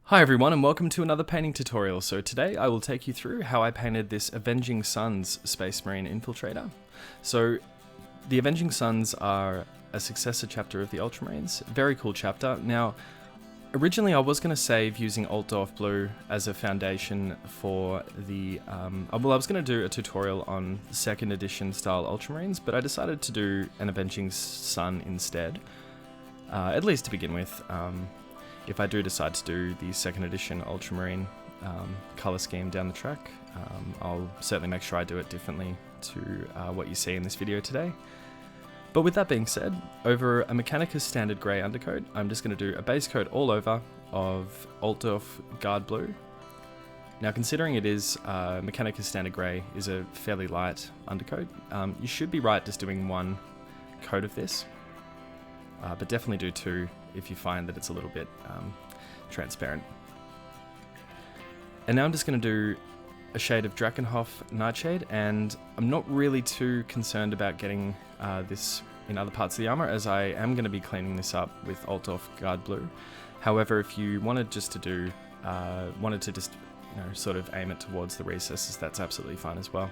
Hi everyone and welcome to another painting tutorial. So today I will take you through how I painted this Avenging Sons Space Marine Infiltrator. So the Avenging Sons are a successor chapter of the Ultramarines. Very cool chapter. Now originally I was going to save using Alt Blue as a foundation for the, I was going to do a tutorial on 2nd edition style Ultramarines, but I decided to do an Avenging Sun instead, at least to begin with. If I do decide to do the 2nd edition Ultramarine colour scheme down the track, I'll certainly make sure I do it differently to what you see in this video today. But with that being said, over a Mechanicus standard grey undercoat, I'm just going to do a base coat all over of Altdorf Guard Blue. Now considering it is Mechanicus standard grey is a fairly light undercoat, you should be right just doing one coat of this. But definitely do two if you find that it's a little bit transparent. And now I'm just going to do a shade of Drakenhof Nightshade, and I'm not really too concerned about getting this in other parts of the armor, as I am going to be cleaning this up with Altdorf Guard Blue. However, if you wanted just to do, sort of aim it towards the recesses, that's absolutely fine as well.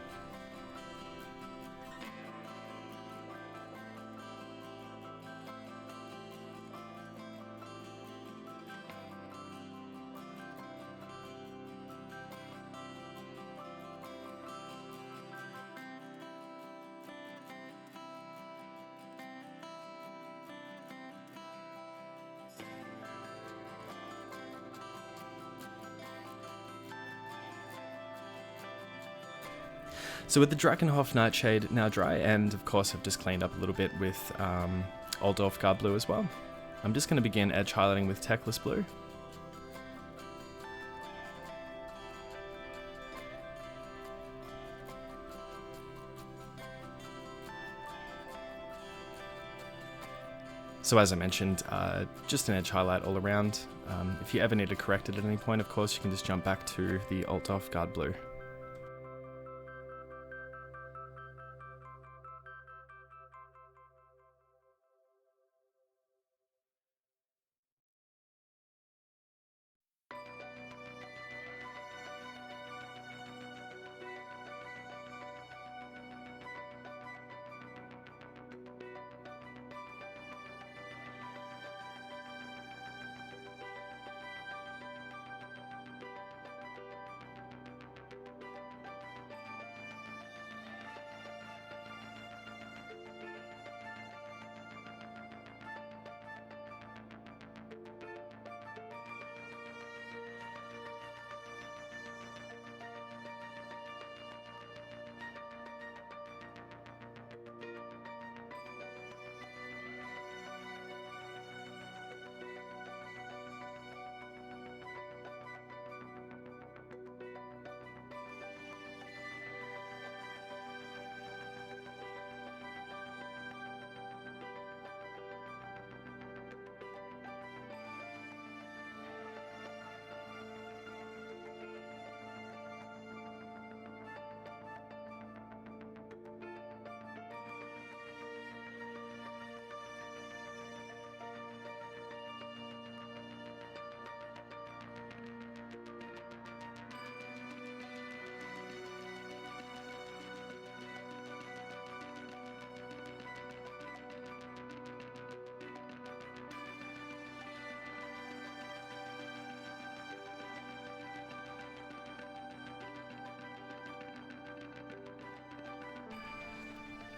So with the Drakenhof Nightshade now dry, and of course I've just cleaned up a little bit with Altdorf Guard Blue as well, I'm just going to begin edge highlighting with Techless Blue. So as I mentioned, just an edge highlight all around. If you ever need to correct it at any point, of course, you can just jump back to the Altdorf Guard Blue.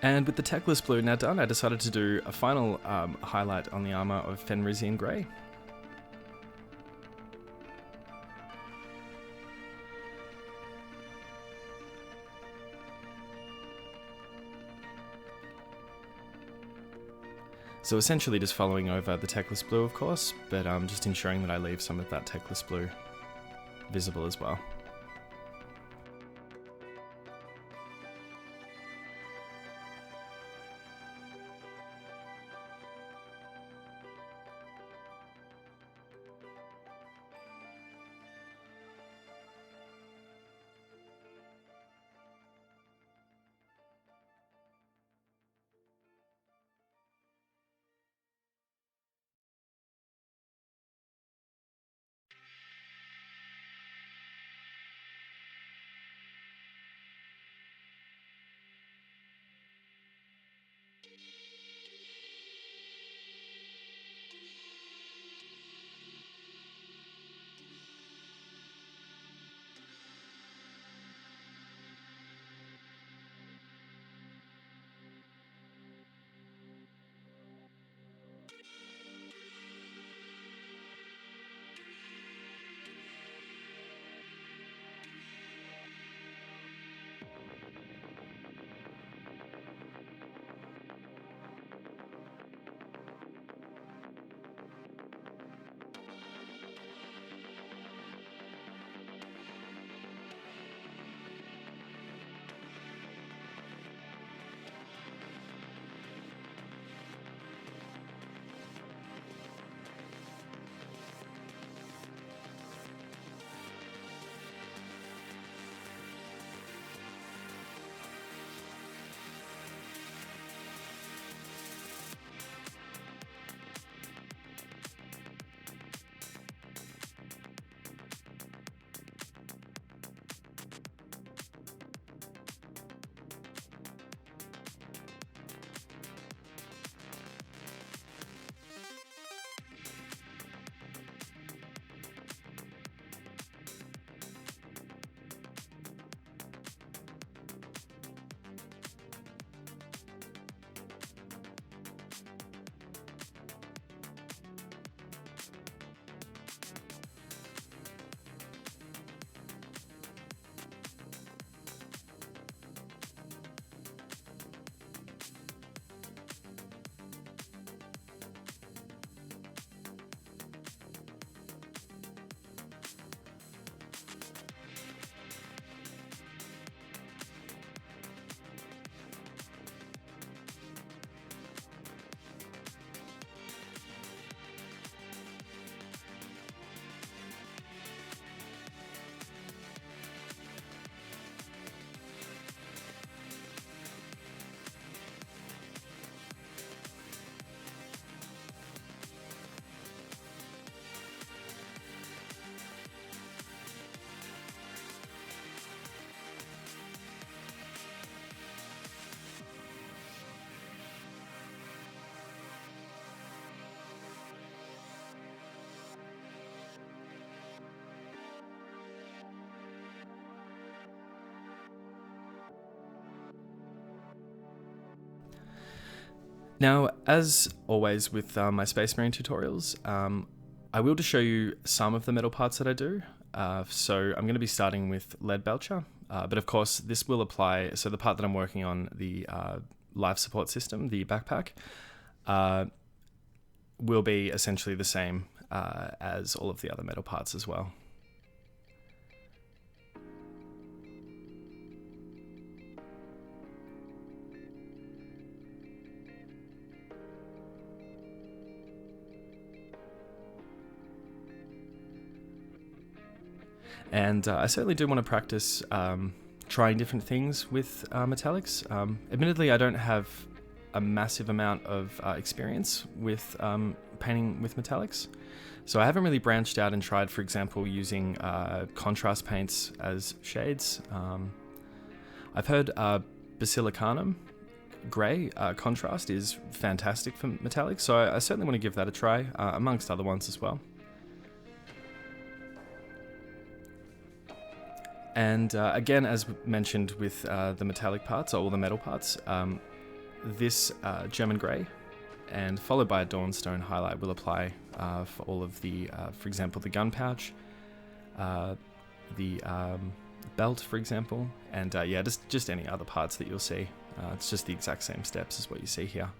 And with the Techless Blue now done, I decided to do a final highlight on the armor of Fenrisian Grey. So essentially just following over the Techless Blue, of course, but just ensuring that I leave some of that Techless Blue visible as well. Now, as always with my Space Marine tutorials, I will just show you some of the metal parts that I do. So I'm going to be starting with lead belcher, but of course this will apply, so the part that I'm working on, the life support system, the backpack, will be essentially the same as all of the other metal parts as well. And I certainly do want to practice trying different things with metallics. Admittedly, I don't have a massive amount of experience with painting with metallics, so I haven't really branched out and tried, for example, using contrast paints as shades. I've heard basilicanum grey contrast is fantastic for metallics, so I certainly want to give that a try, amongst other ones as well. And again, as mentioned with the metallic parts, or all the metal parts, this German grey and followed by a Dawnstone highlight will apply for all of the, for example, the gun pouch, the belt, for example, and yeah, just any other parts that you'll see. It's just the exact same steps as what you see here.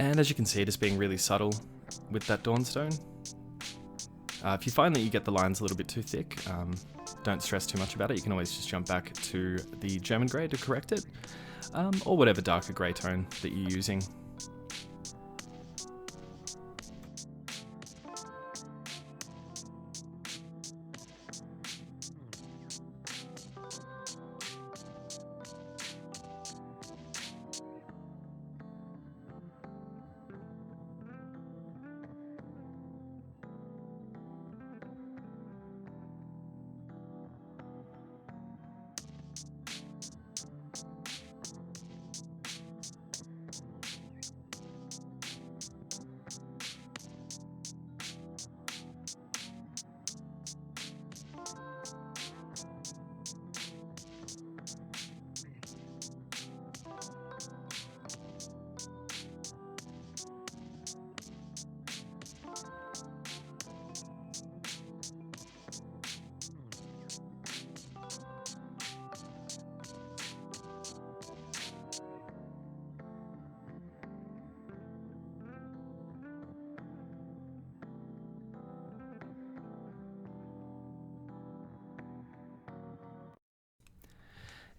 And as you can see, just being really subtle with that Dawnstone. If you find that you get the lines a little bit too thick, don't stress too much about it. You can always just jump back to the German grey to correct it, or whatever darker grey tone that you're using.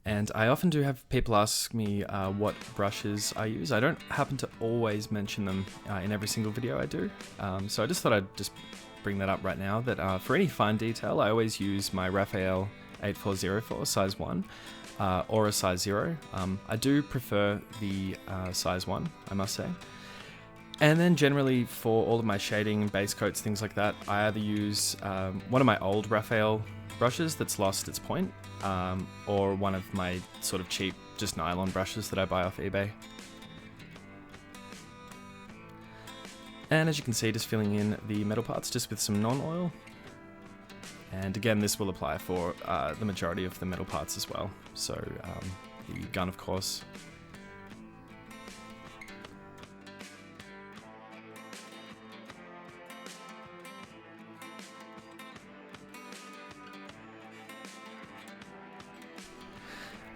And I often do have people ask me what brushes I use. I don't happen to always mention them in every single video I do, so I just thought I'd just bring that up right now, that for any fine detail, I always use my Raphael 8404 size 1 or a size 0. I do prefer the size 1, I must say. And then generally for all of my shading, base coats, things like that, I either use one of my old Raphael brushes that's lost its point, or one of my sort of cheap, just nylon brushes that I buy off eBay. And as you can see, just filling in the metal parts just with some non-oil. And again, this will apply for the majority of the metal parts as well. So the gun, of course.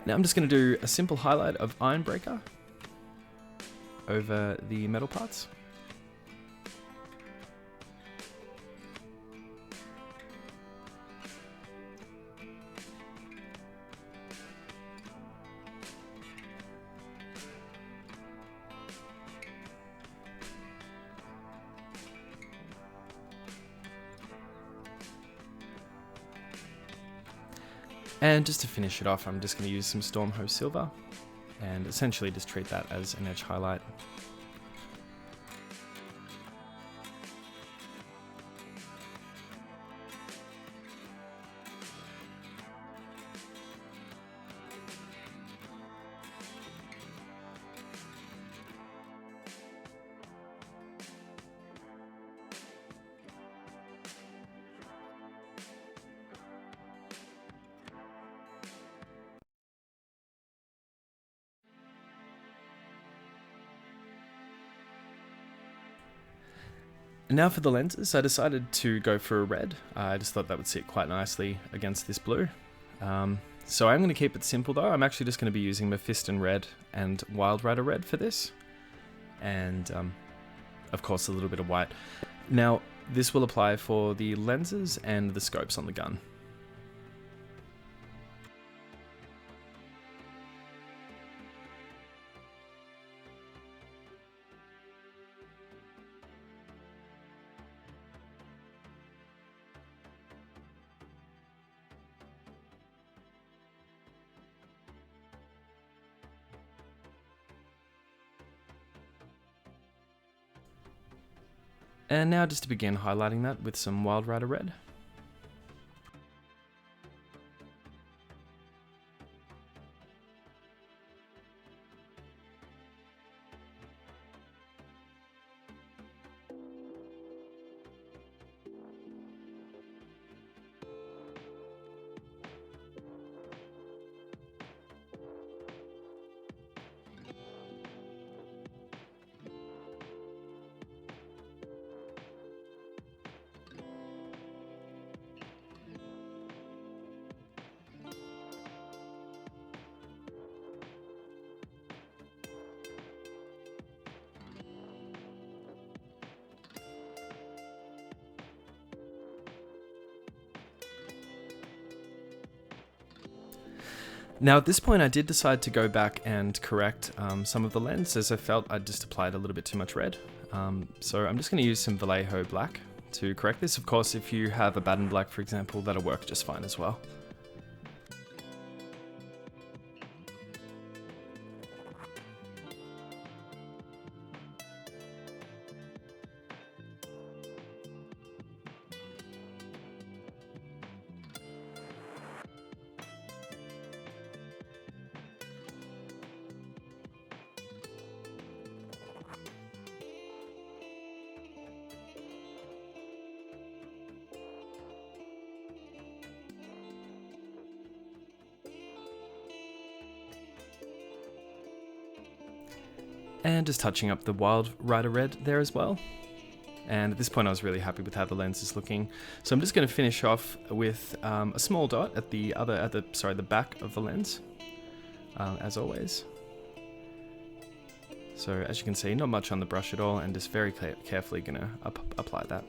Now I'm just going to do a simple highlight of Ironbreaker over the metal parts. And just to finish it off, I'm just going to use some Stormhost Silver and essentially just treat that as an edge highlight. And now for the lenses, I decided to go for a red. I just thought that would sit quite nicely against this blue. So I'm going to keep it simple though. I'm actually just going to be using Mephiston Red and Wild Rider Red for this. And of course a little bit of white. Now this will apply for the lenses and the scopes on the gun. And now just to begin highlighting that with some Wild Rider Red. Now at this point I did decide to go back and correct some of the lens, as I felt I'd just applied a little bit too much red. So I'm just going to use some Vallejo black to correct this. Of course, if you have a Baden black, for example, that'll work just fine as well. And just touching up the Wild Rider Red there as well. And at this point I was really happy with how the lens is looking. So I'm just going to finish off with a small dot at the back of the lens, as always. So as you can see, not much on the brush at all, and just very carefully going to apply that.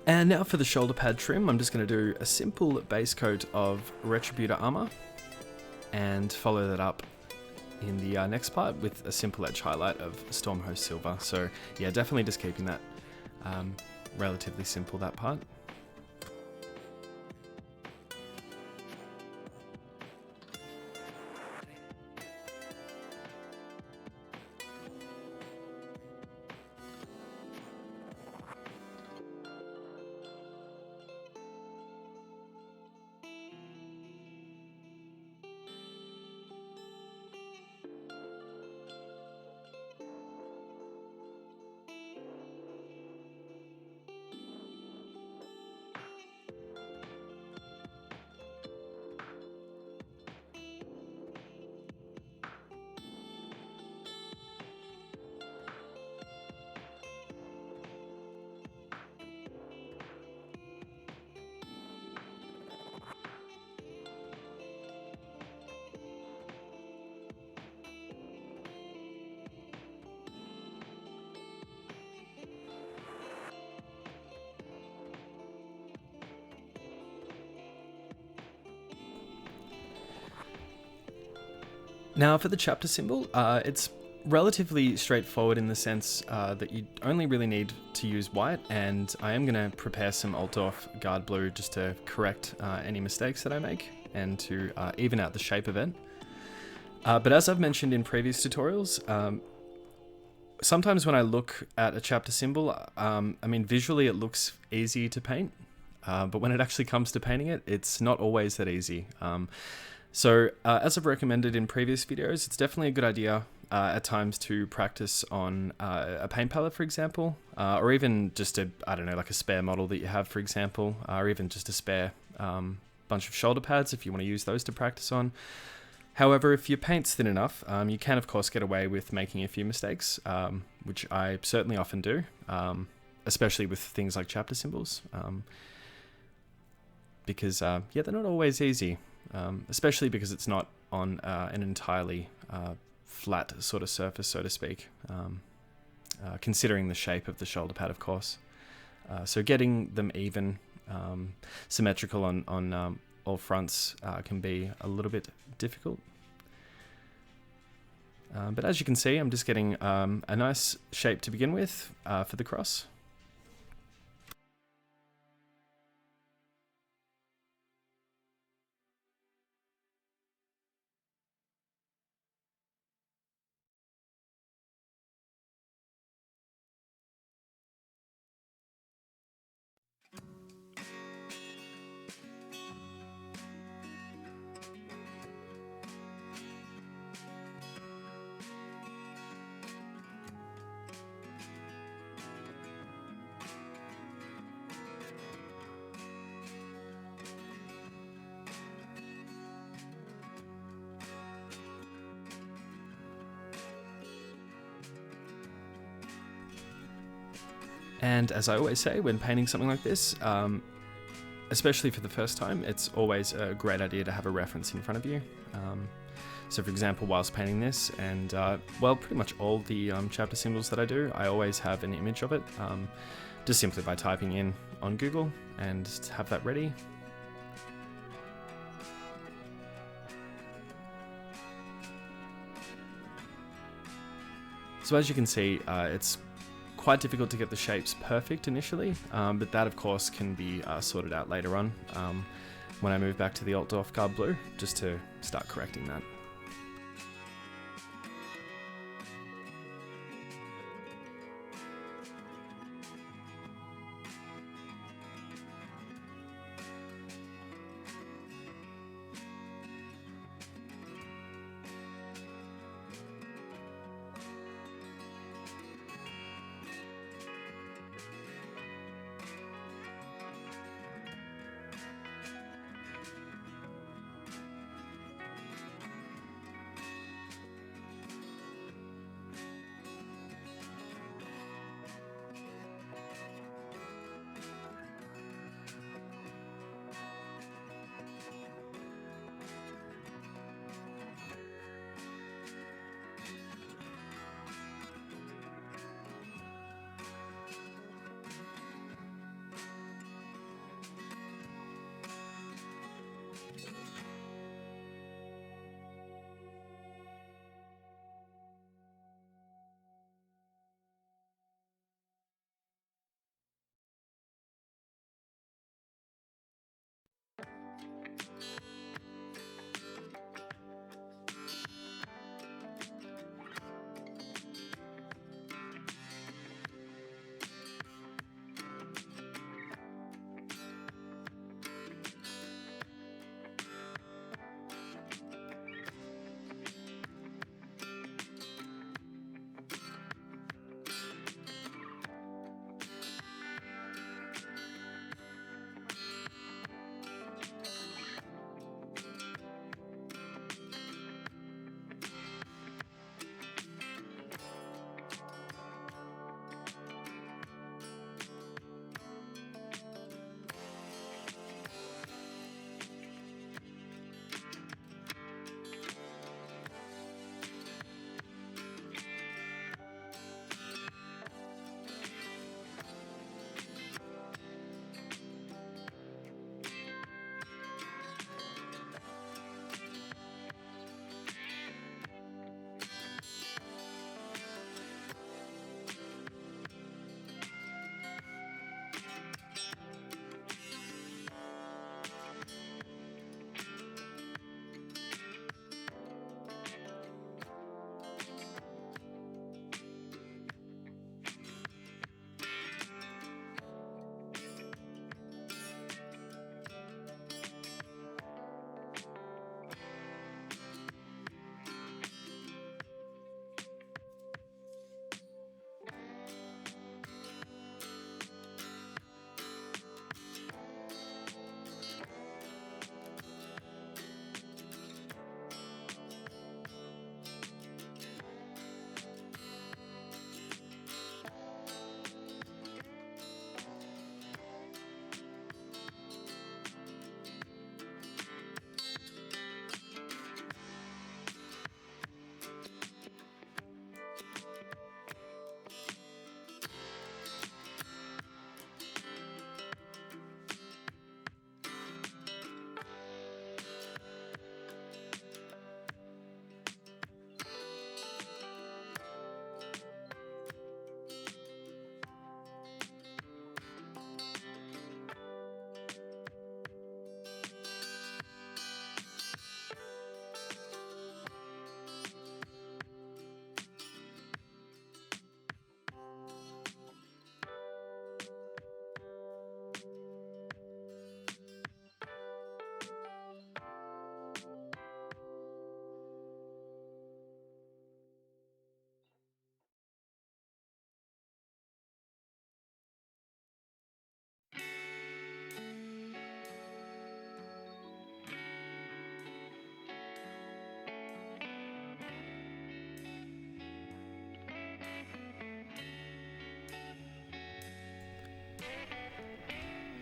And now for the shoulder pad trim, I'm just going to do a simple base coat of Retributor Armor and follow that up in the next part with a simple edge highlight of Stormhost Silver. So yeah, definitely just keeping that relatively simple, that part. Now for the chapter symbol, it's relatively straightforward in the sense that you only really need to use white, and I am going to prepare some Altdorf guard blue just to correct any mistakes that I make and to even out the shape of it. But as I've mentioned in previous tutorials, sometimes when I look at a chapter symbol, I mean visually it looks easy to paint, but when it actually comes to painting it, it's not always that easy. So as I've recommended in previous videos, it's definitely a good idea at times to practice on a paint palette, for example, or even just I don't know, like a spare model that you have, for example, or even just a spare bunch of shoulder pads if you want to use those to practice on. However, if your paint's thin enough, you can of course get away with making a few mistakes, which I certainly often do, especially with things like chapter symbols, because yeah, they're not always easy. Especially because it's not on an entirely flat sort of surface, so to speak, considering the shape of the shoulder pad, of course. So getting them even, symmetrical on all fronts can be a little bit difficult. But as you can see, I'm just getting a nice shape to begin with for the cross. And as I always say, when painting something like this, especially for the first time, it's always a great idea to have a reference in front of you. So for example, whilst painting this, and well, pretty much all the chapter symbols that I do, I always have an image of it, just simply by typing in on Google and just have that ready. So as you can see, it's quite difficult to get the shapes perfect initially, but that of course can be sorted out later on when I move back to the Altdorf guard blue, just to start correcting that.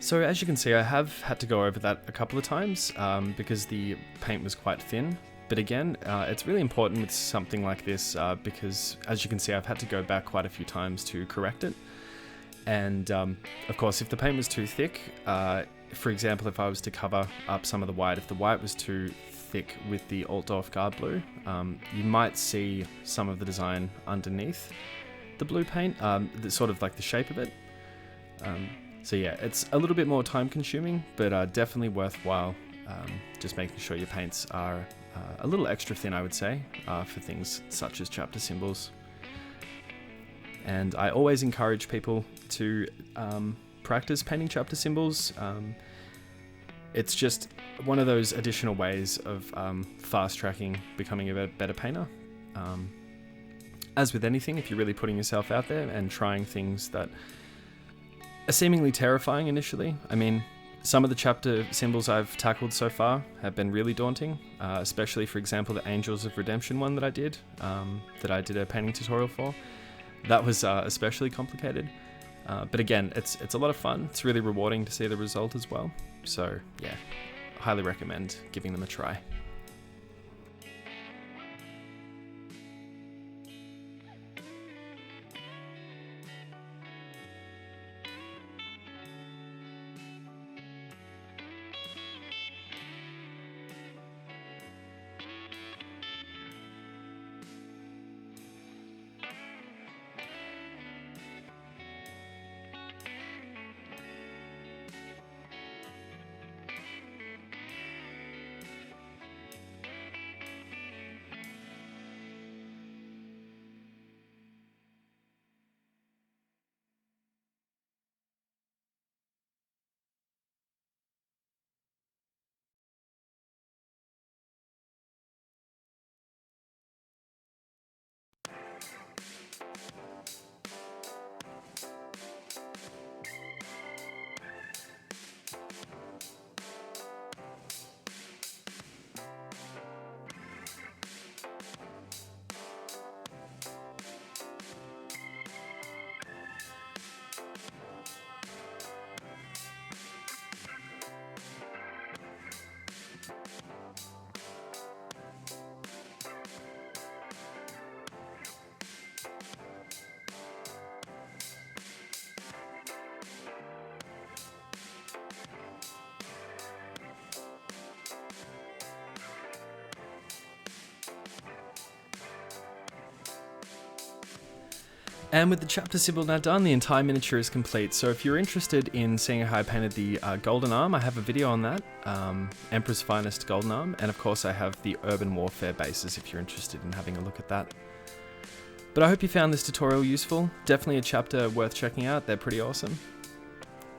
So as you can see, I have had to go over that a couple of times because the paint was quite thin. But again, it's really important with something like this because as you can see, I've had to go back quite a few times to correct it. And of course, if the paint was too thick, for example, if I was to cover up some of the white, if the white was too thick with the Altdorf Guard Blue, you might see some of the design underneath the blue paint, sort of like the shape of it. So yeah, it's a little bit more time consuming, but definitely worthwhile. Just making sure your paints are a little extra thin, I would say, for things such as chapter symbols. And I always encourage people to practice painting chapter symbols. It's just one of those additional ways of fast tracking becoming a better painter. As with anything, if you're really putting yourself out there and trying things that are seemingly terrifying initially. I mean, some of the chapter symbols I've tackled so far have been really daunting, especially, for example, the Angels of Redemption one that I did a painting tutorial for. That was especially complicated. But again, it's a lot of fun. It's really rewarding to see the result as well. So yeah, highly recommend giving them a try. And with the chapter symbol now done, the entire miniature is complete. So if you're interested in seeing how I painted the golden arm, I have a video on that, Emperor's Finest golden arm, and of course I have the urban warfare bases if you're interested in having a look at that. But I hope you found this tutorial useful. Definitely a chapter worth checking out, they're pretty awesome.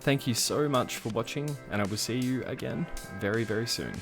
Thank you so much for watching, and I will see you again very, very soon.